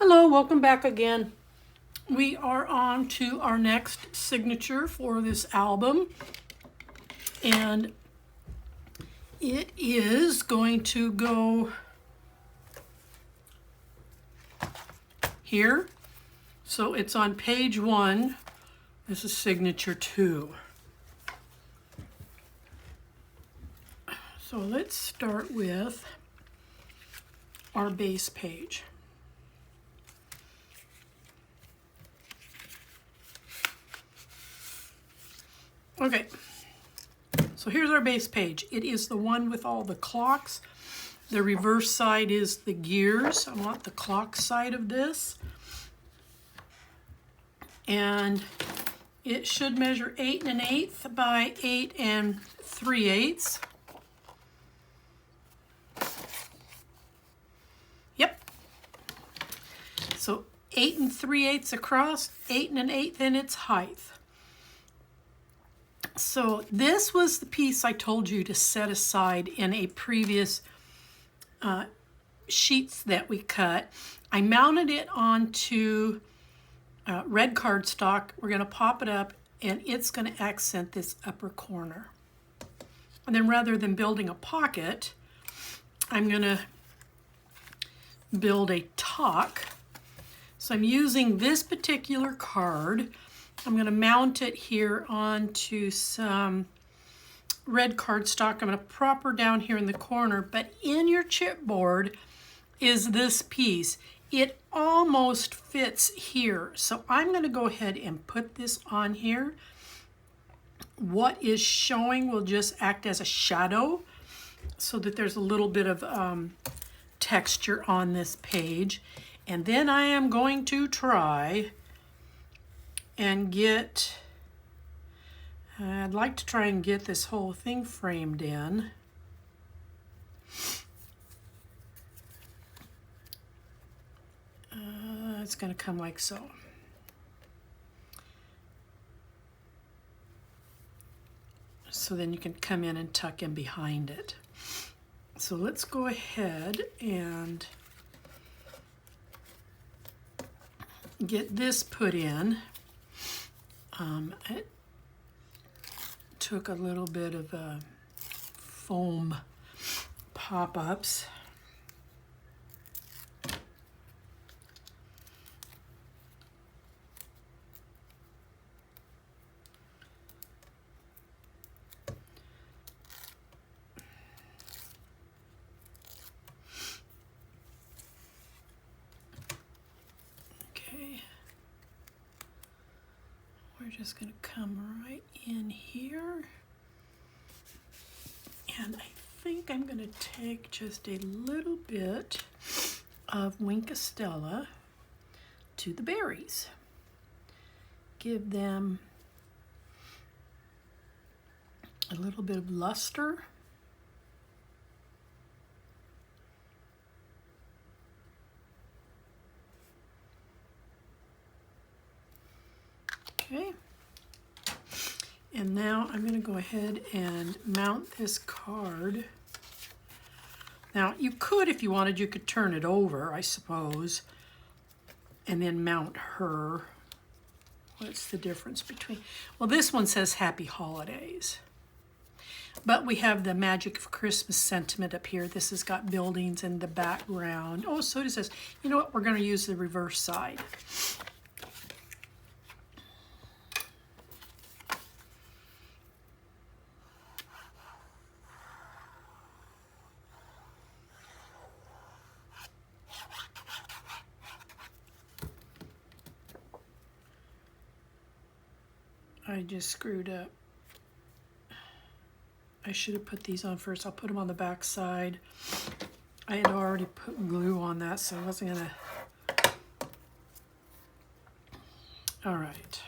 Hello, welcome back again. We are on to our next signature for this album, and it is going to go here. So it's on page 1. This is signature 2. So let's start with our base page. Okay, so here's our base page. It is the one with all the clocks. The reverse side is the gears. I want the clock side of this. And it should measure 8 1/8 by 8 3/8. Yep. So 8 3/8 across, 8 1/8 in its height. So this was the piece I told you to set aside in a previous sheets that we cut. I mounted it onto red cardstock. We're going to pop it up and it's going to accent this upper corner. And then rather than building a pocket, I'm going to build a talk. So I'm using this particular card. I'm going to mount it here onto some red cardstock. I'm going to prop her down here in the corner, but in your chipboard is this piece. It almost fits here. So I'm going to go ahead and put this on here. What is showing will just act as a shadow so that there's a little bit of texture on this page. And then I am going to try and get, I'd like to try and get this whole thing framed in. It's going to come like so. So then you can come in and tuck in behind it. So let's go ahead and get this put in. It took a little bit of foam pop-ups. We're just going to come right in here. And I think I'm going to take just a little bit of Winkastella to the berries. Give them a little bit of luster. Okay, and now I'm going to go ahead and mount this card. Now you could, if you wanted, you could turn it over, I suppose, and then mount her. What's the difference between, well, this one says Happy Holidays, but we have the Magic of Christmas sentiment up here. This has got buildings in the background. Oh, so does this. You know what, we're going to use the reverse side. I just screwed up. I should have put these on first. I'll put them on the back side. I had already put glue on that, so I wasn't gonna. All right.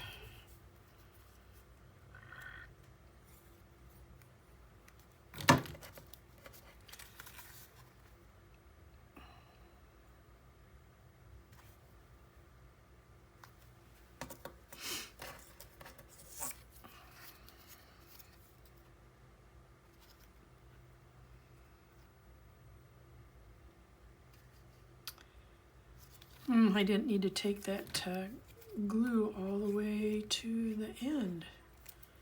I didn't need to take that glue all the way to the end.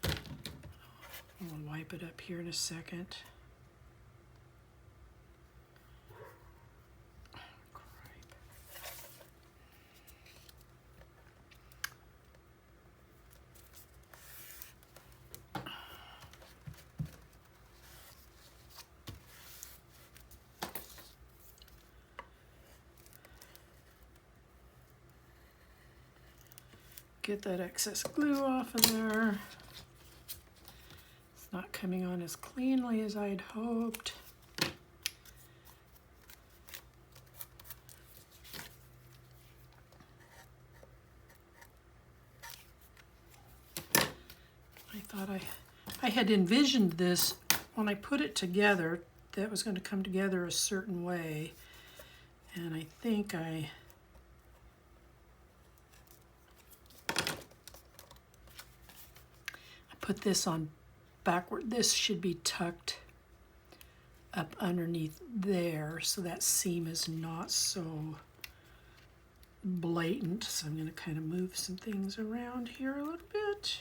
I'll wipe it up here in a second. Get that excess glue off of there. It's not coming on as cleanly as I'd hoped. I thought I had envisioned this when I put it together, that was going to come together a certain way, and I think I put this on backward. This should be tucked up underneath there, so that seam is not so blatant. So I'm going to kind of move some things around here a little bit.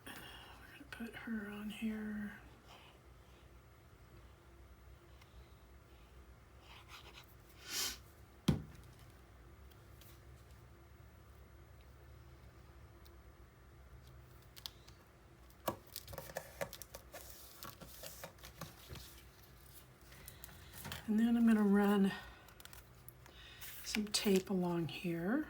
We're going to put her on here. And then I'm going to run some tape along here.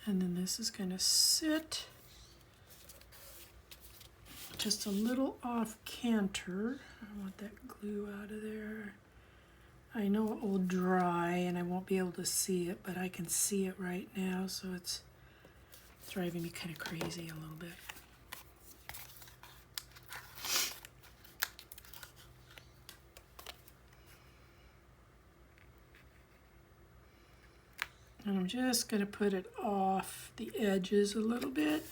And then this is going to sit just a little off canter. I want that glue out of there. I know it will dry and I won't be able to see it, but I can see it right now, so it's driving me kind of crazy a little bit. And I'm just going to put it off the edges a little bit.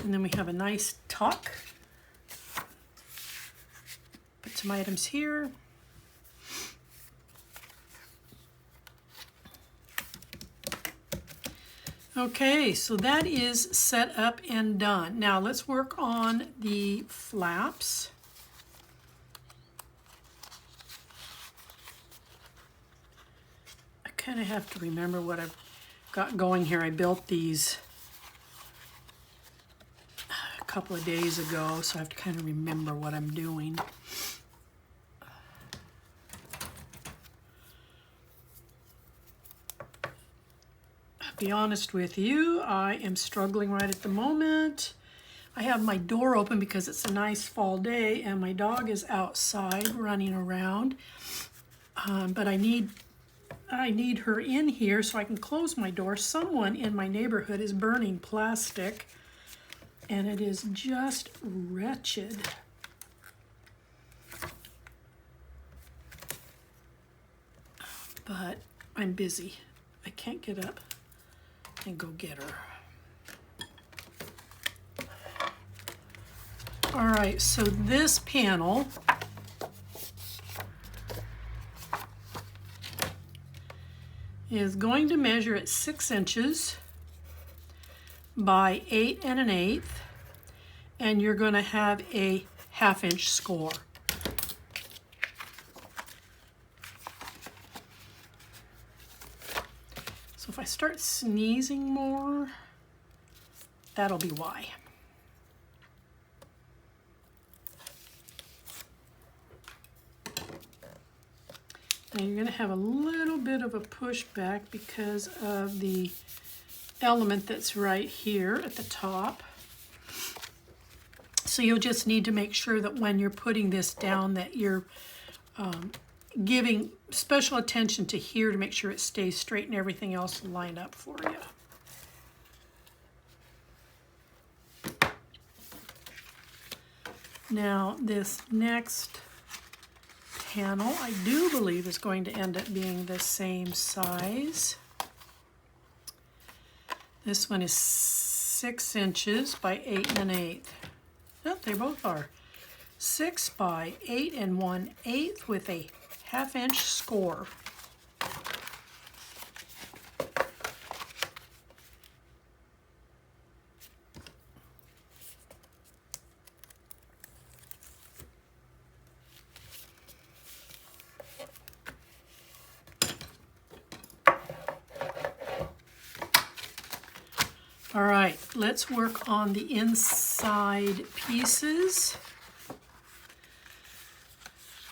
And then we have a nice tuck. Put some items here. Okay, so that is set up and done. Now let's work on the flaps. Kind of have to remember what I've got going here. I built these a couple of days ago, so I have to kind of remember what I'm doing. I'll be honest with you, I am struggling right at the moment. I have my door open because it's a nice fall day and my dog is outside running around, but I need her in here so I can close my door. Someone in my neighborhood is burning plastic, and it is just wretched. But I'm busy. I can't get up and go get her. All right, so this panel is going to measure at 6 inches by 8 1/8, and you're going to have a 1/2 inch score. So if I start sneezing more, that'll be why. Now you're going to have a little bit of a pushback because of the element that's right here at the top. So you'll just need to make sure that when you're putting this down that you're giving special attention to here to make sure it stays straight and everything else line up for you. Now this next panel I do believe is going to end up being the same size. This one is 6 inches by 8 1/8. Oh, they both are. 6 by 8 1/8 with a 1/2 inch score. All right, let's work on the inside pieces.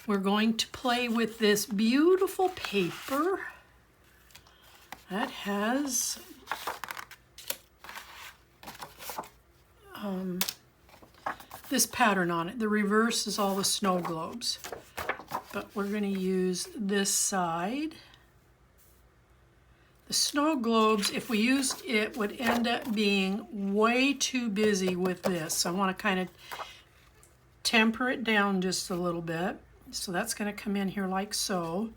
We're going to play with this beautiful paper that has this pattern on it. The reverse is all the snow globes, but we're going to use this side. The snow globes, if we used it, would end up being way too busy with this. So I want to kind of temper it down just a little bit. So that's going to come in here like so.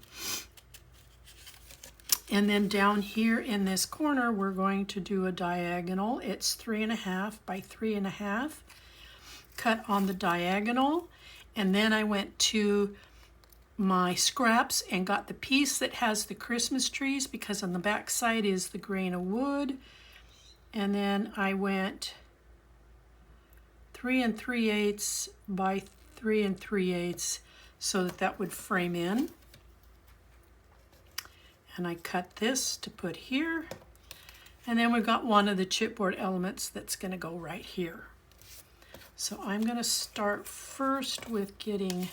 And then down here in this corner, we're going to do a diagonal. It's 3 1/2 by 3 1/2. Cut on the diagonal. And then I went to my scraps and got the piece that has the Christmas trees, because on the back side is the grain of wood. And then I went 3 3/8 by 3 3/8 so that that would frame in. And I cut this to put here. And then we've got one of the chipboard elements that's going to go right here. So I'm going to start first with getting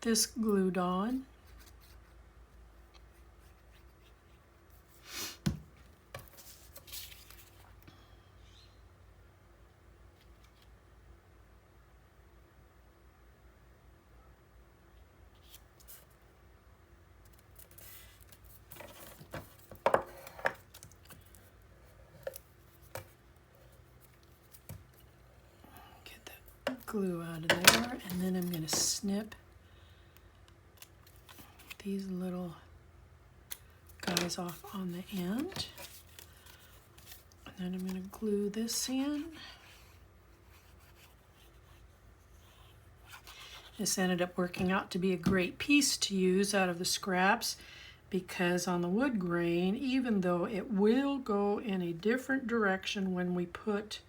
this glued on. Get that glue out of there, and then I'm going to snip these little guys off on the end. And then I'm going to glue this in. This ended up working out to be a great piece to use out of the scraps, because on the wood grain, even though it will go in a different direction when we put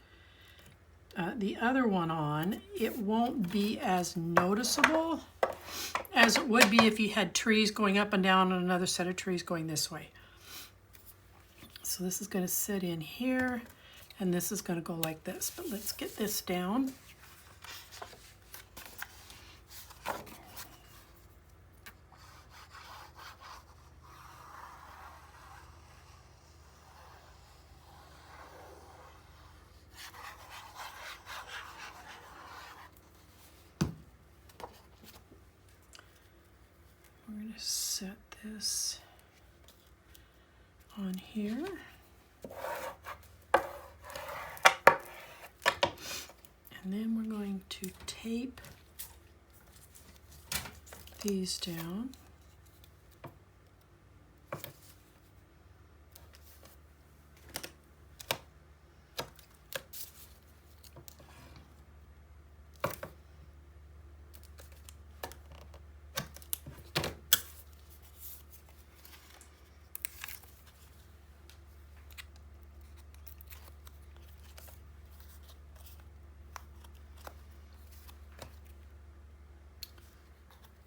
the other one on, it won't be as noticeable as it would be if you had trees going up and down and another set of trees going this way. So this is going to sit in here, and this is going to go like this. But let's get this down. We're going to set this on here. And then we're going to tape these down.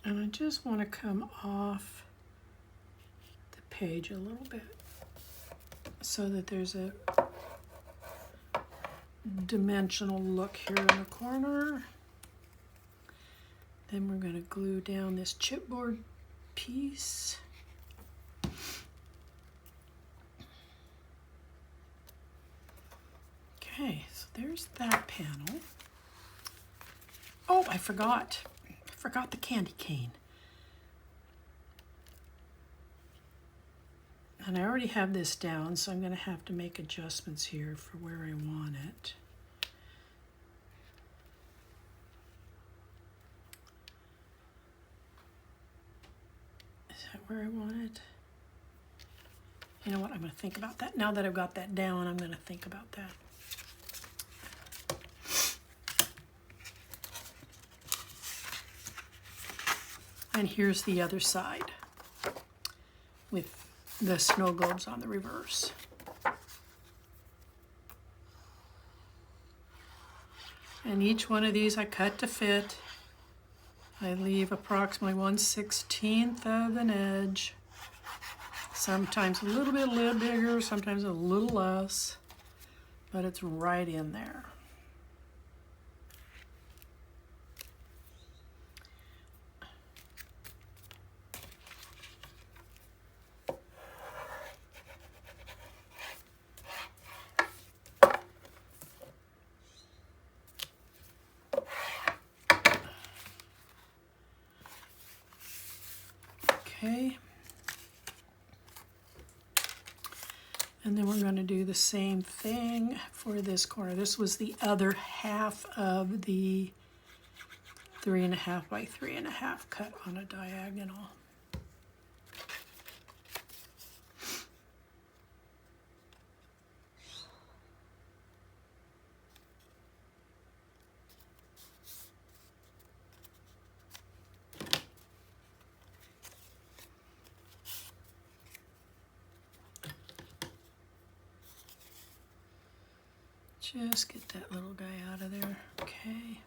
And I just want to come off the page a little bit so that there's a dimensional look here in the corner. Then we're going to glue down this chipboard piece. Okay, so there's that panel. Oh, I forgot the candy cane. And I already have this down, so I'm going to have to make adjustments here for where I want it. Is that where I want it? You know what, I'm going to think about that. Now that I've got that down, I'm going to think about that. And here's the other side with the snow globes on the reverse. And each one of these I cut to fit. I leave approximately 1/16 of an edge. Sometimes a little bigger, sometimes a little less, but it's right in there. Okay. And then we're going to do the same thing for this corner. This was the other half of the 3.5 by 3.5 cut on a diagonal. Just get that little guy out of there. Okay.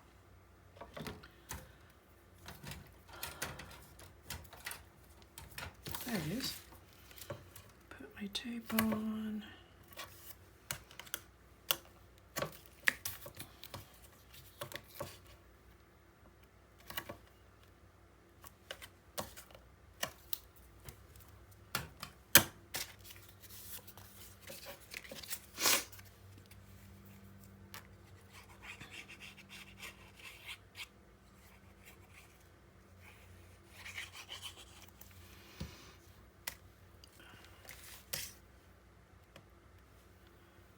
There it is. Put my tape on.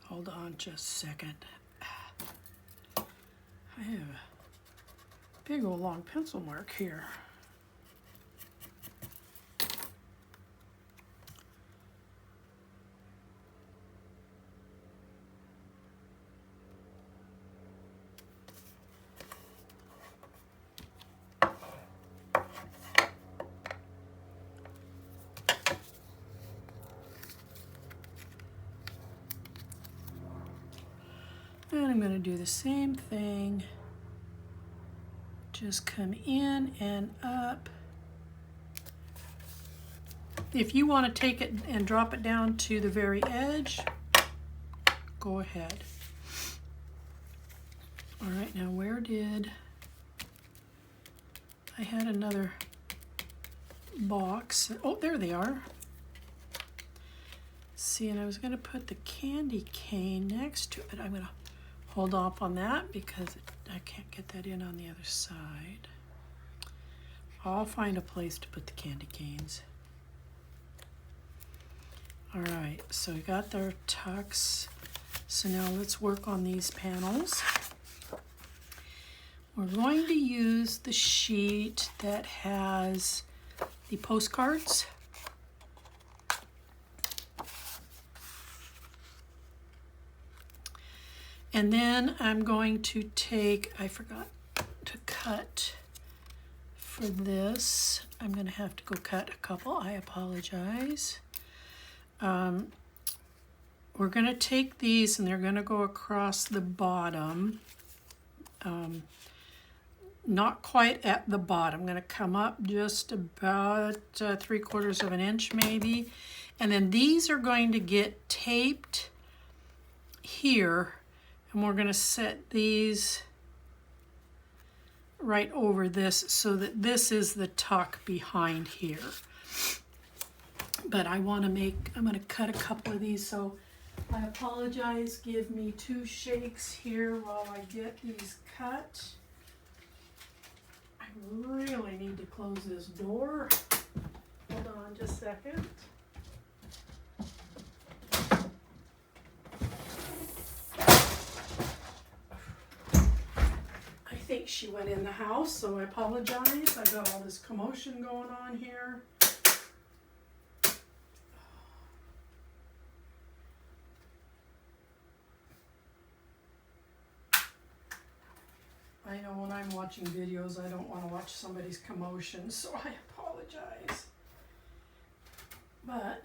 Hold on just a second. I have a big old long pencil mark here. And I'm going to do the same thing. Just come in and up. If you want to take it and drop it down to the very edge, go ahead. All right, now where did I had another box? Oh, there they are. See, and I was going to put the candy cane next to it. I'm going to hold off on that because I can't get that in on the other side. I'll find a place to put the candy canes. All right, so we got our tucks. So now let's work on these panels. We're going to use the sheet that has the postcards. And then I'm going to take, I forgot to cut for this. I'm going to have to go cut a couple. I apologize. We're going to take these and they're going to go across the bottom. Not quite at the bottom. I'm going to come up just about 3/4 of an inch maybe. And then these are going to get taped here. And we're going to set these right over this so that this is the tuck behind here. But I want to make, I'm going to cut a couple of these, so I apologize. Give me 2 shakes here while I get these cut. I really need to close this door. Hold on just a second. think she went in the house, so I apologize. I got all this commotion going on here. I know when I'm watching videos, I don't want to watch somebody's commotion, so I apologize. But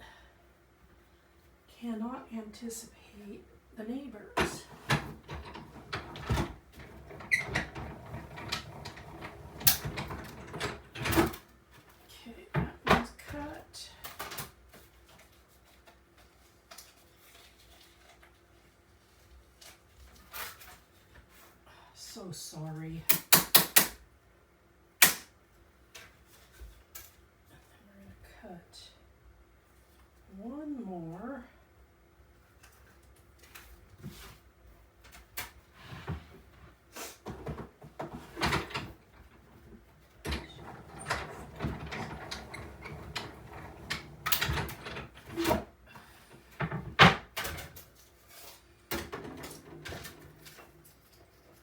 cannot anticipate the neighbors. Okay, that one's cut. So sorry. We're going to cut one more.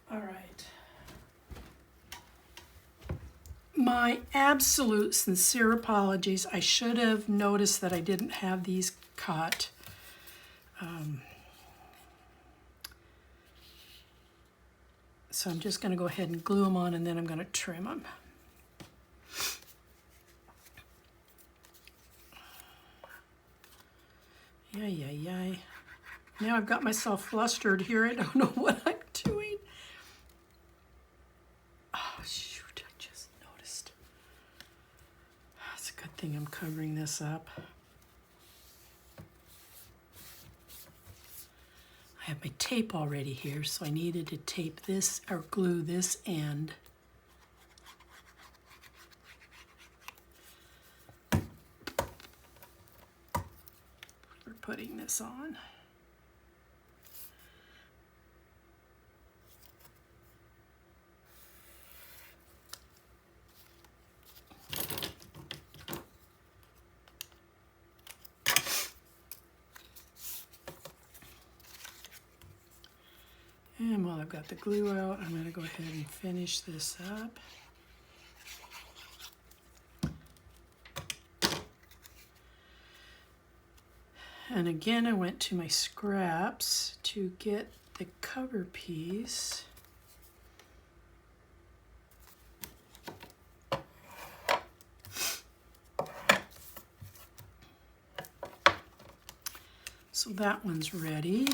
All right. My absolute sincere apologies. I should have noticed that I didn't have these cut. So I'm just going to go ahead and glue them on, and then I'm going to trim them. Yay. Now I've got myself flustered here. I don't know what I'm doing. Oh, shoot, I just noticed. It's a good thing I'm covering this up. I have my tape already here, so I needed to tape this or glue this end. We're putting this on. And while I've got the glue out, I'm going to go ahead and finish this up. And again, I went to my scraps to get the cover piece. So that one's ready.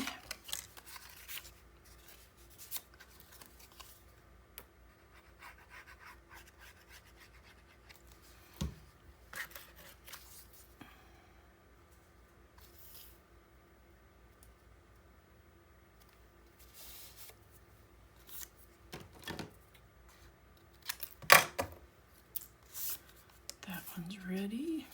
One's ready.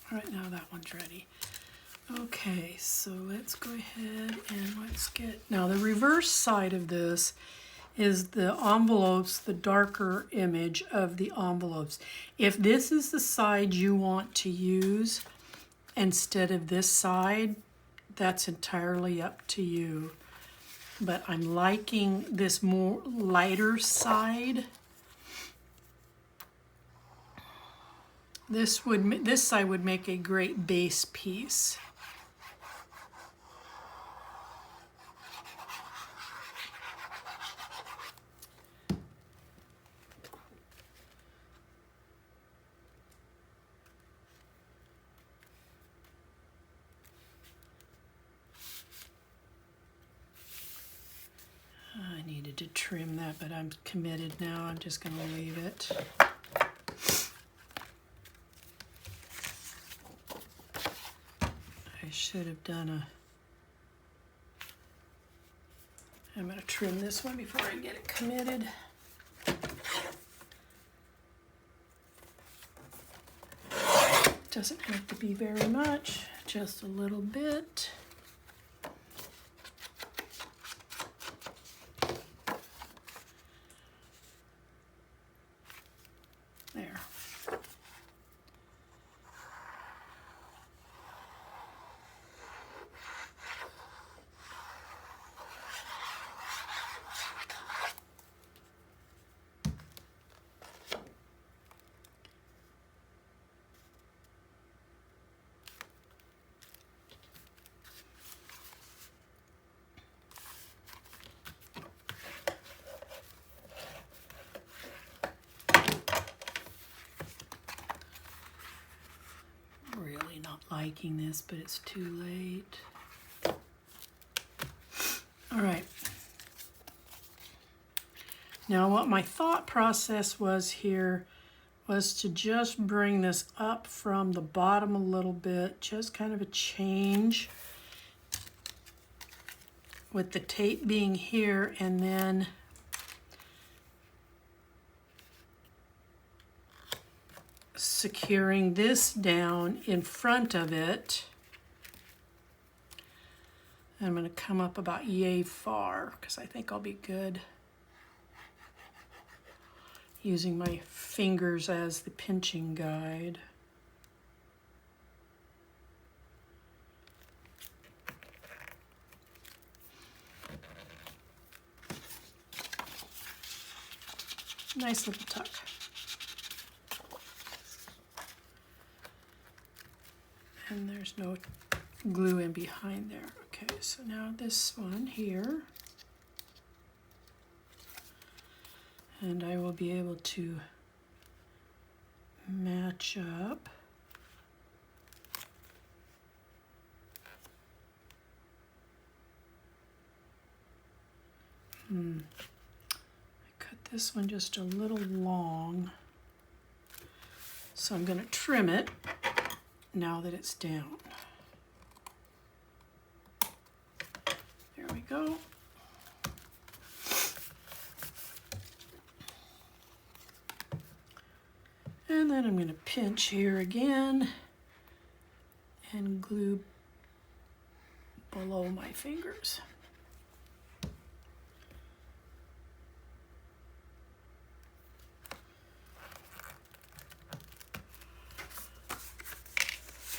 All right, now that one's ready. Okay, so let's go ahead and let's get, now the reverse side of this is the envelopes, the darker image of the envelopes. If this is the side you want to use instead of this side, that's entirely up to you. But I'm liking this more lighter side. This side would make a great base piece. I needed to trim that, but I'm committed now. I'm just going to leave it. I should have done a... I'm going to trim this one before I get it committed. Doesn't have to be very much, just a little bit. There. Really not liking this, but it's too late. All right. Now what my thought process was here was to just bring this up from the bottom a little bit, just kind of a change with the tape being here, and then securing this down in front of it. I'm going to come up about yay far because I think I'll be good using my fingers as the pinching guide. Nice little tuck. And there's no glue in behind there. Okay, so now this one here. And I will be able to match up. I cut this one just a little long. So I'm going to trim it now that it's down. There we go. And then I'm going to pinch here again and glue below my fingers.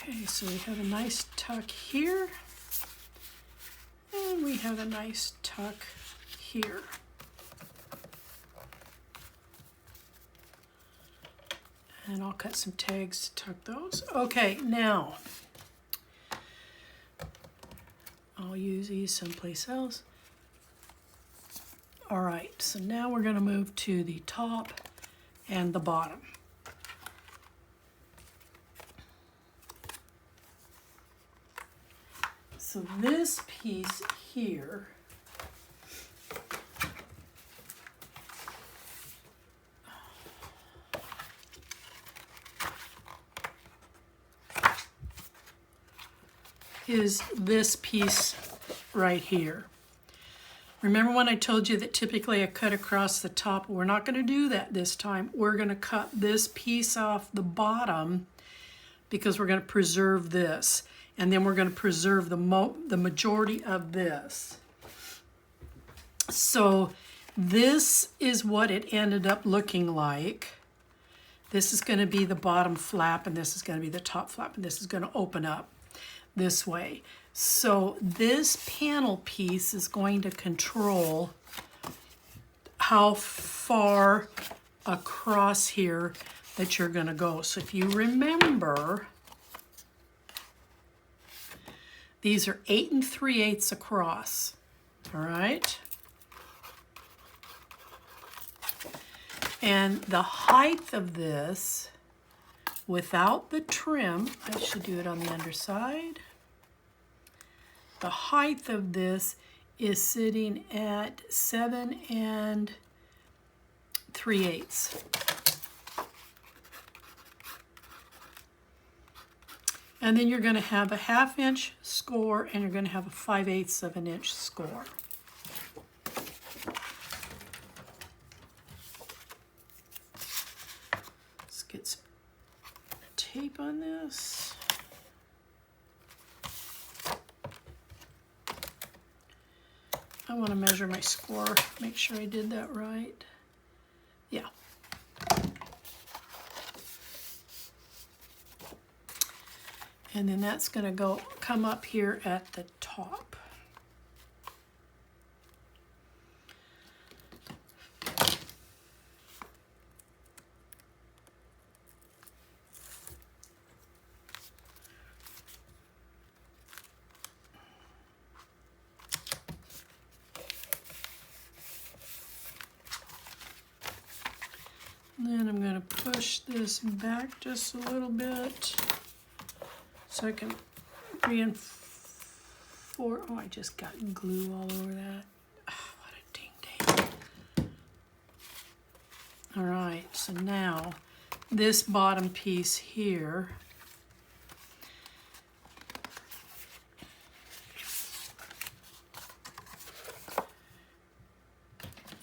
Okay, so we have a nice tuck here, and we have a nice tuck here. And I'll cut some tags to tuck those. Okay, now I'll use these someplace else. All right, so now we're going to move to the top and the bottom. So this piece here is this piece right here. Remember when I told you that typically I cut across the top? We're not going to do that this time. We're going to cut this piece off the bottom because we're going to preserve this. And then we're going to preserve the majority of this. So this is what it ended up looking like. This is going to be the bottom flap, and this is going to be the top flap, and this is going to open up this way. So this panel piece is going to control how far across here that you're going to go. So if you remember, these are 8 3/8 across, all right? And the height of this, without the trim, I should do it on the underside. The height of this is sitting at 7 3/8. And then you're going to have a 1/2 inch score, and you're going to have a 5/8 of an inch score. Let's get some tape tape on this. I want to measure my score, make sure I did that right. Yeah. And then that's going to come up here at the top. And then I'm going to push this back just a little bit so I can reinforce. Oh, I just got glue all over that. Oh, what a ding dang. All right, so now this bottom piece here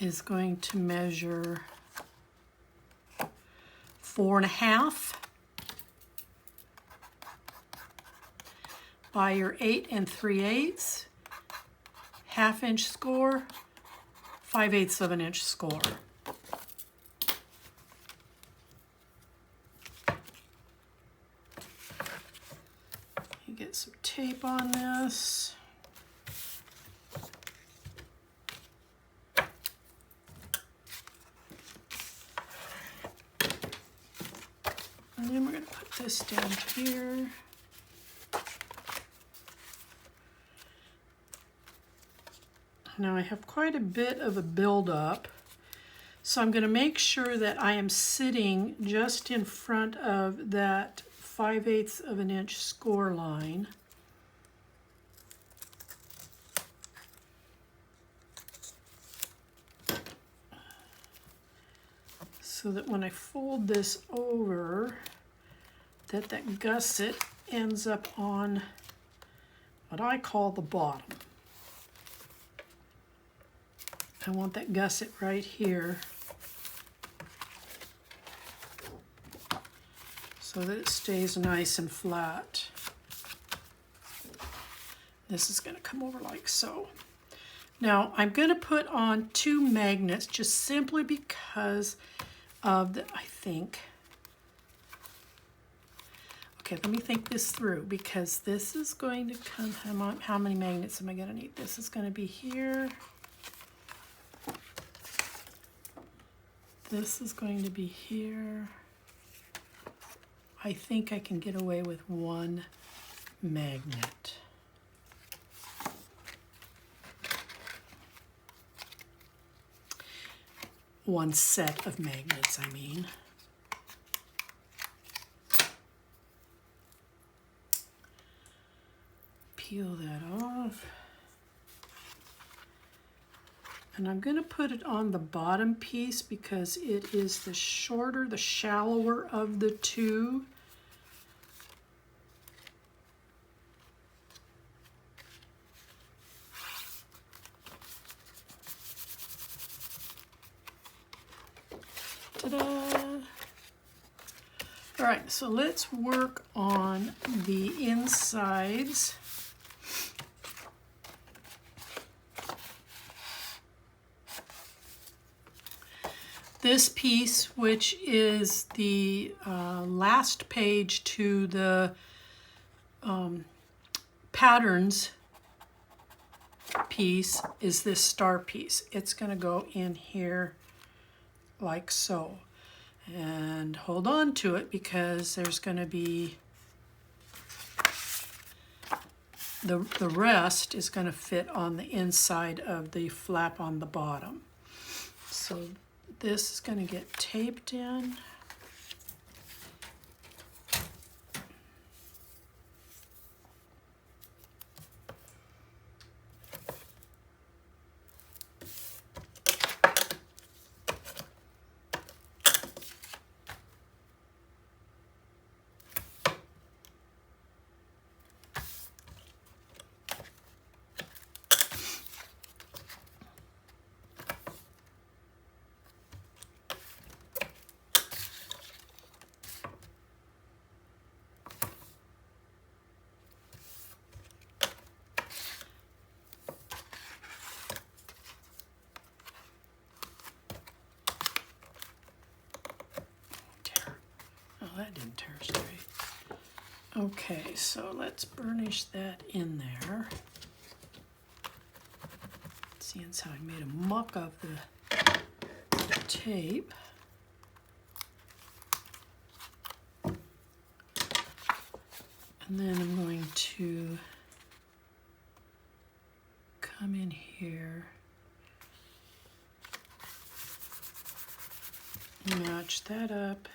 is going to measure 4.5 by your 8 3/8, 1/2 inch score, 5/8 of an inch score. You get some tape on this. And then we're going to put this down here. Now I have quite a bit of a buildup, so I'm going to make sure that I am sitting just in front of that 5/8 of an inch score line. So that when I fold this over, that gusset ends up on what I call the bottom. I want that gusset right here so that it stays nice and flat. This is going to come over like so. Now I'm going to put on 2 magnets just simply because of the, I think, okay, let me think this through, because this is going to come, how many magnets am I going to need? This is going to be here. This is going to be here. I think I can get away with 1 magnet. One set of magnets, I mean. Peel that off. And I'm going to put it on the bottom piece because it is the shorter, the shallower of the two. Ta-da! All right, so let's work on the insides. This piece, which is the last page to the patterns piece, is this star piece. It's going to go in here like so. And hold on to it because there's going to be the rest is going to fit on the inside of the flap on the bottom. So this is going to get taped in. Okay, so let's burnish that in there. See how I made a muck of the tape. And then I'm going to come in here, match that up.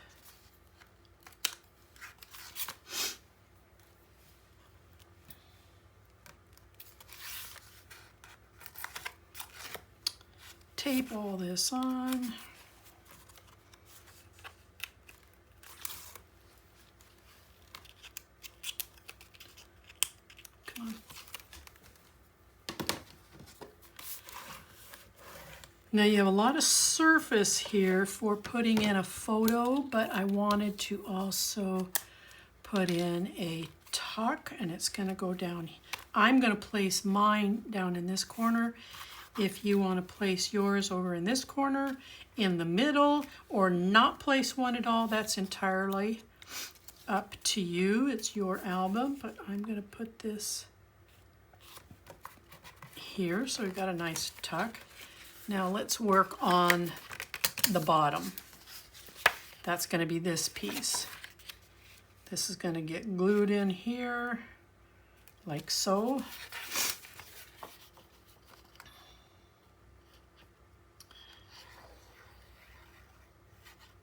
Tape all this on. Come on. Now you have a lot of surface here for putting in a photo, but I wanted to also put in a tuck, and it's going to go down. I'm going to place mine down in this corner. If you want to place yours over in this corner, in the middle, or not place one at all, that's entirely up to you. It's your album, but I'm going to put this here so we've got a nice tuck. Now let's work on the bottom. That's going to be this piece. This is going to get glued in here, like so.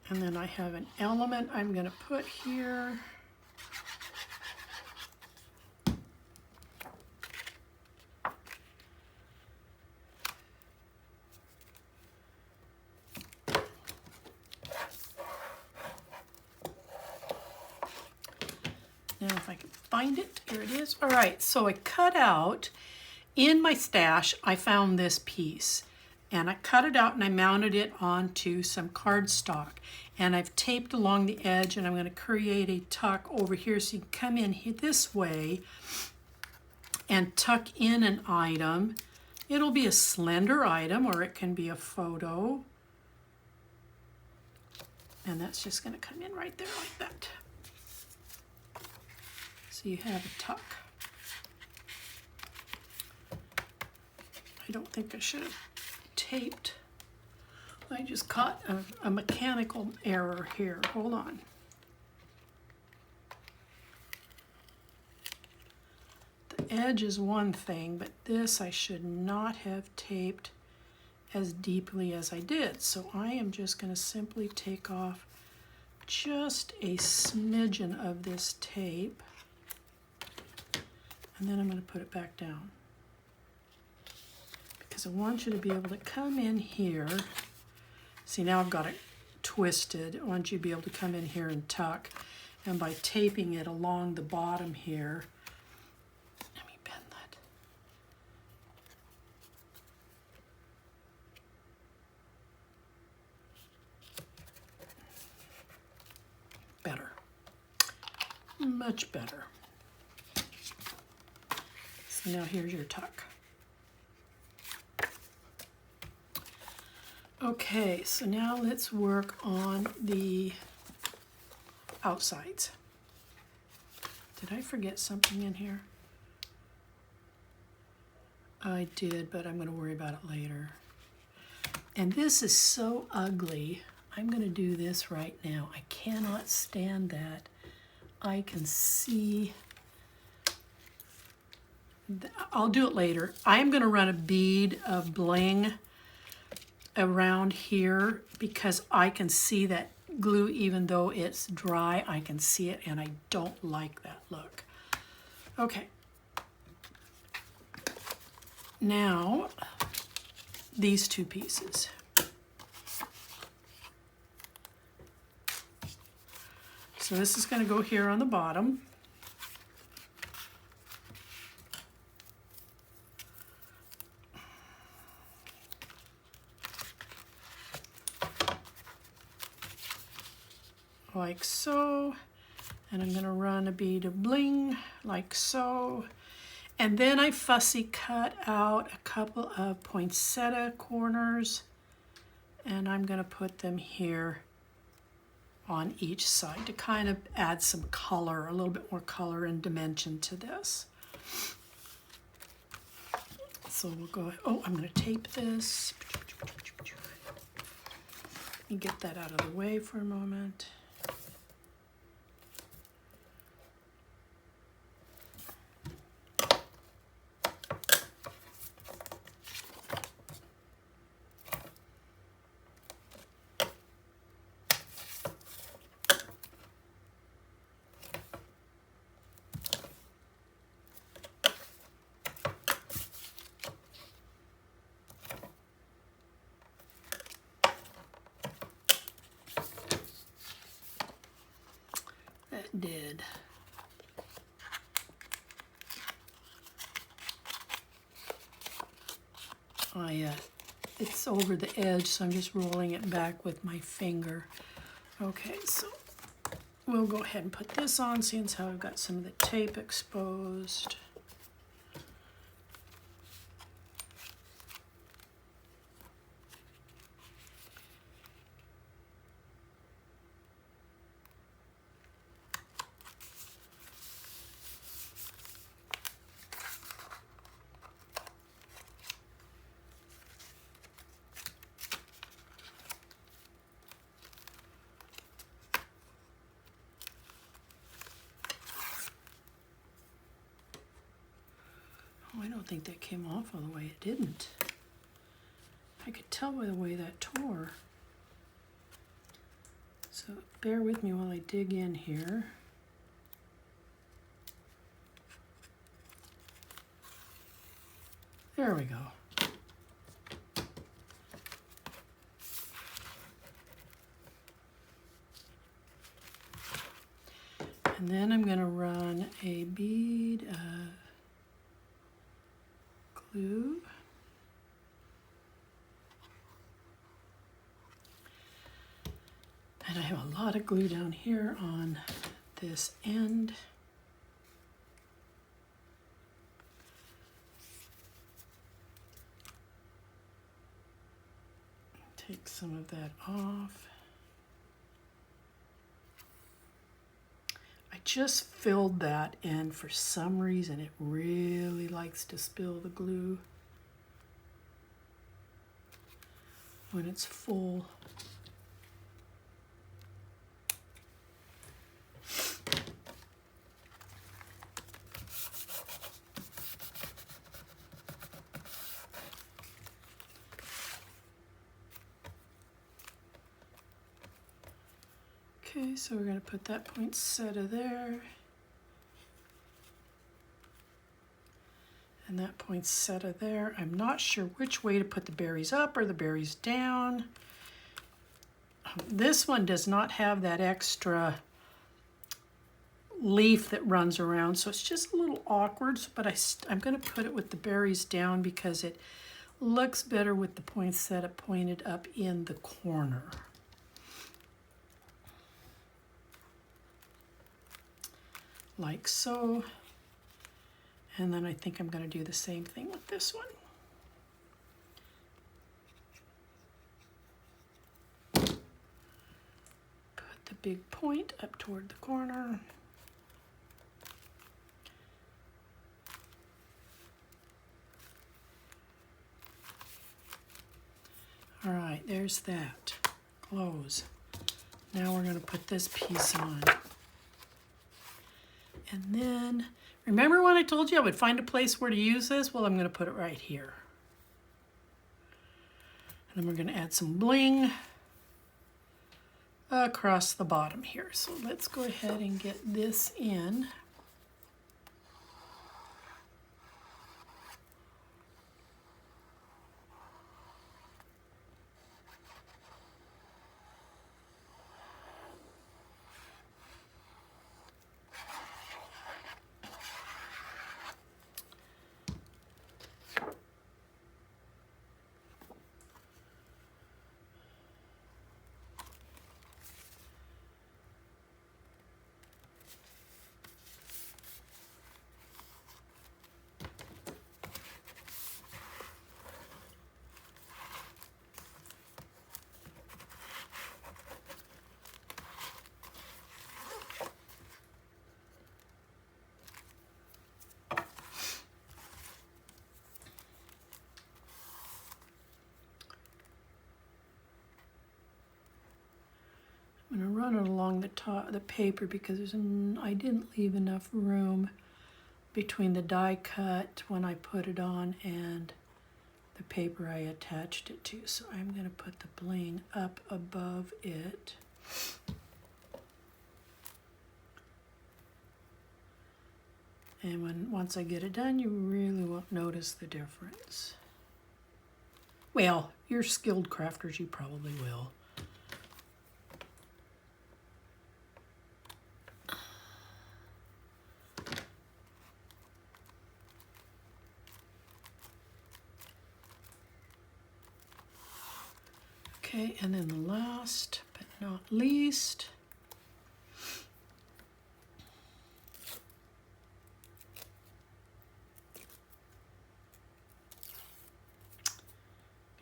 And then I have an element I'm going to put here. Now if I can find it, here it is. All right, so I cut out, in my stash, I found this piece. And I cut it out and I mounted it onto some cardstock. And I've taped along the edge, and I'm going to create a tuck over here so you can come in here this way and tuck in an item. It'll be a slender item, or it can be a photo. And that's just going to come in right there like that. So you have a tuck. I don't think I should have taped. I just caught a mechanical error here. Hold on. The edge is one thing, but this I should not have taped as deeply as I did. So I am just going to simply take off just a smidgen of this tape, and then I'm going to put it back down. Because I want you to be able to come in here. See, now I've got it twisted. I want you to be able to come in here and tuck. And by taping it along the bottom here, let me bend that. Better. Much better. So now here's your tuck. Okay, so now let's work on the outsides. Did I forget something in here? I did, but I'm going to worry about it later. And this is so ugly. I'm going to do this right now. I cannot stand that. I can see. I'll do it later. I am going to run a bead of bling around here because I can see that glue. Even though it's dry, I can see it, and I don't like that look. Okay, now these two pieces. So this is going to go here on the bottom. Like so, and I'm going to run a bead of bling like so, and then I fussy cut out a couple of poinsettia corners, and I'm going to put them here on each side to kind of add some color, a little bit more color and dimension to this. So we'll go, oh, I'm going to tape this. Let me get that out of the way for a moment. That did. It's over the edge, so I'm just rolling it back with my finger. Okay, so we'll go ahead and put this on, seeing how I've got some of the tape exposed. I don't think that came off all the way. It didn't. I could tell by the way that tore. So bear with me while I dig in here. There we go. And then I'm going to run a bead of glue. And I have a lot of glue down here on this end. Take some of that off. I just filled that, and for some reason it really likes to spill the glue when it's full. Okay, so we're going to put that poinsettia there. And that poinsettia there. I'm not sure which way to put the berries up or the berries down. This one does not have that extra leaf that runs around, so it's just a little awkward, but I'm going to put it with the berries down because it looks better with the poinsettia pointed up in the corner. Like so. And then I think I'm going to do the same thing with this one. Put the big point up toward the corner. All right, there's that. Close. Now we're going to put this piece on. And then, remember when I told you I would find a place where to use this? Well, I'm going to put it right here. And then we're going to add some bling across the bottom here. So let's go ahead and get this in. along the top, the paper, because I didn't leave enough room between the die cut when I put it on and the paper I attached it to. So I'm going to put the bling up above it. And once I get it done, you really won't notice the difference. Well, you're skilled crafters, you probably will. Okay, and then the last but not least,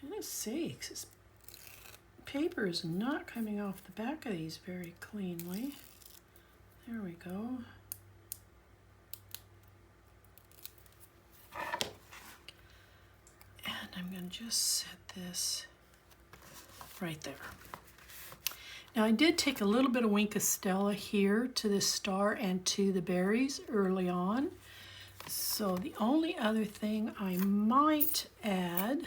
goodness sakes, this paper is not coming off the back of these very cleanly. There we go. And I'm going to just set this right there. Now I did take a little bit of Wink of Stella here to this star and to the berries early on. So the only other thing I might add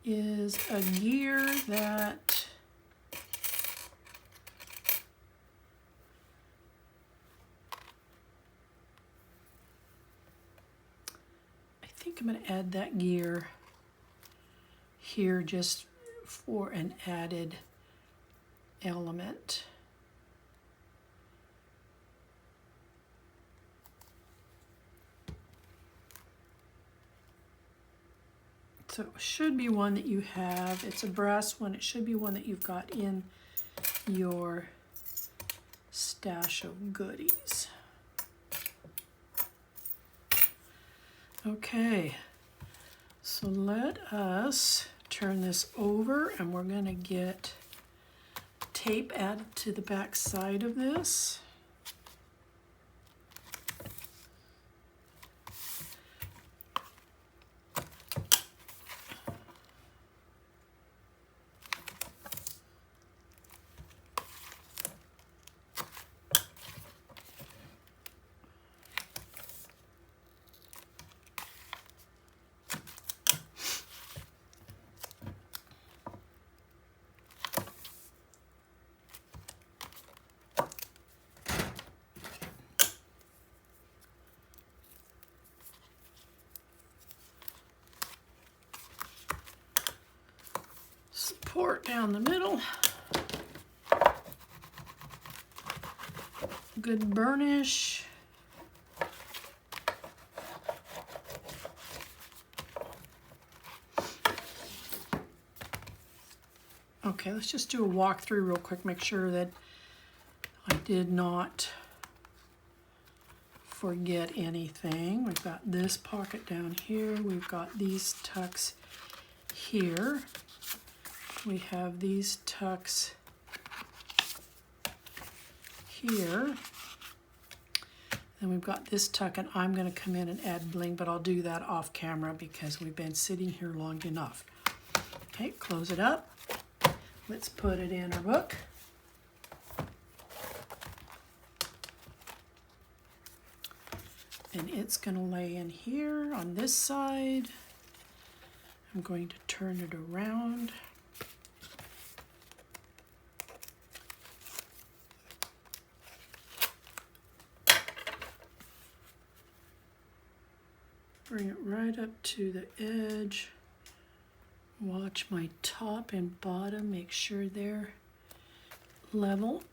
is a gear that I think I'm going to add that gear here just for an added element. So it should be one that you have. It's a brass one. It should be one that you've got in your stash of goodies. Okay, so let us turn this over, and we're going to get tape added to the back side of this. Support down the middle. Good burnish. Okay, let's just do a walkthrough real quick, make sure that I did not forget anything. We've got this pocket down here. We've got these tucks here. We have these tucks here. Then we've got this tuck, and I'm going to come in and add bling, but I'll do that off camera because we've been sitting here long enough. Okay, close it up. Let's put it in our book. And it's going to lay in here on this side. I'm going to turn it around. Bring it right up to the edge. Watch my top and bottom, make sure they're level.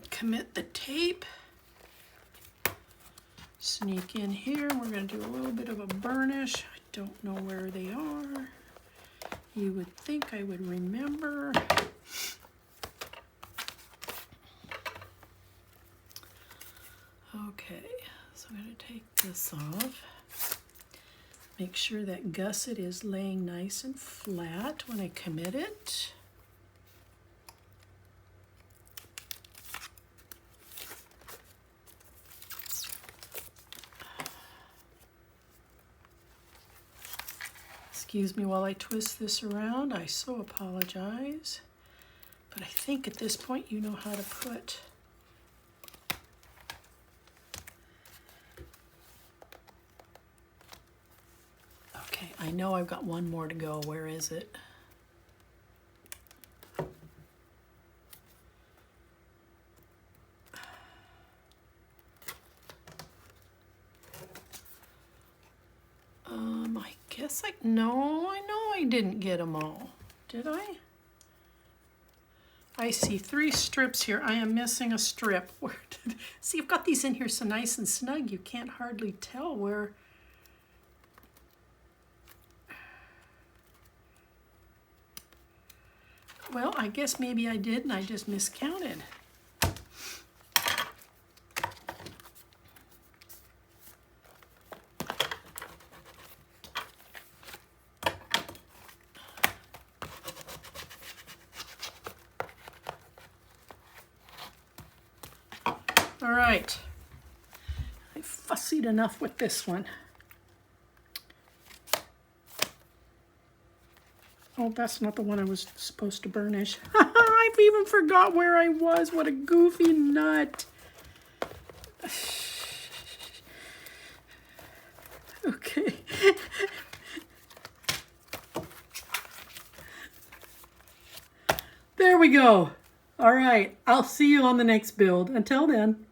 Commit the tape. Sneak in here. We're going to do a little bit of a burnish. I don't know where they are. You would think I would remember. Okay, so I'm going to take this off. Make sure that gusset is laying nice and flat when I commit it. Excuse me while I twist this around. I so apologize. But I think at this point you know how to put okay, I know I've got one more to go. Where is it? I guess no, I know I didn't get them all. Did I? I see 3 strips here. I am missing a strip. See, I've got these in here so nice and snug, you can't hardly tell where. Well, I guess maybe I did and I just miscounted. All right, I fussied enough with this one. Oh, that's not the one I was supposed to burnish. I've even forgot where I was. What a goofy nut. Okay. There we go. All right, I'll see you on the next build. Until then.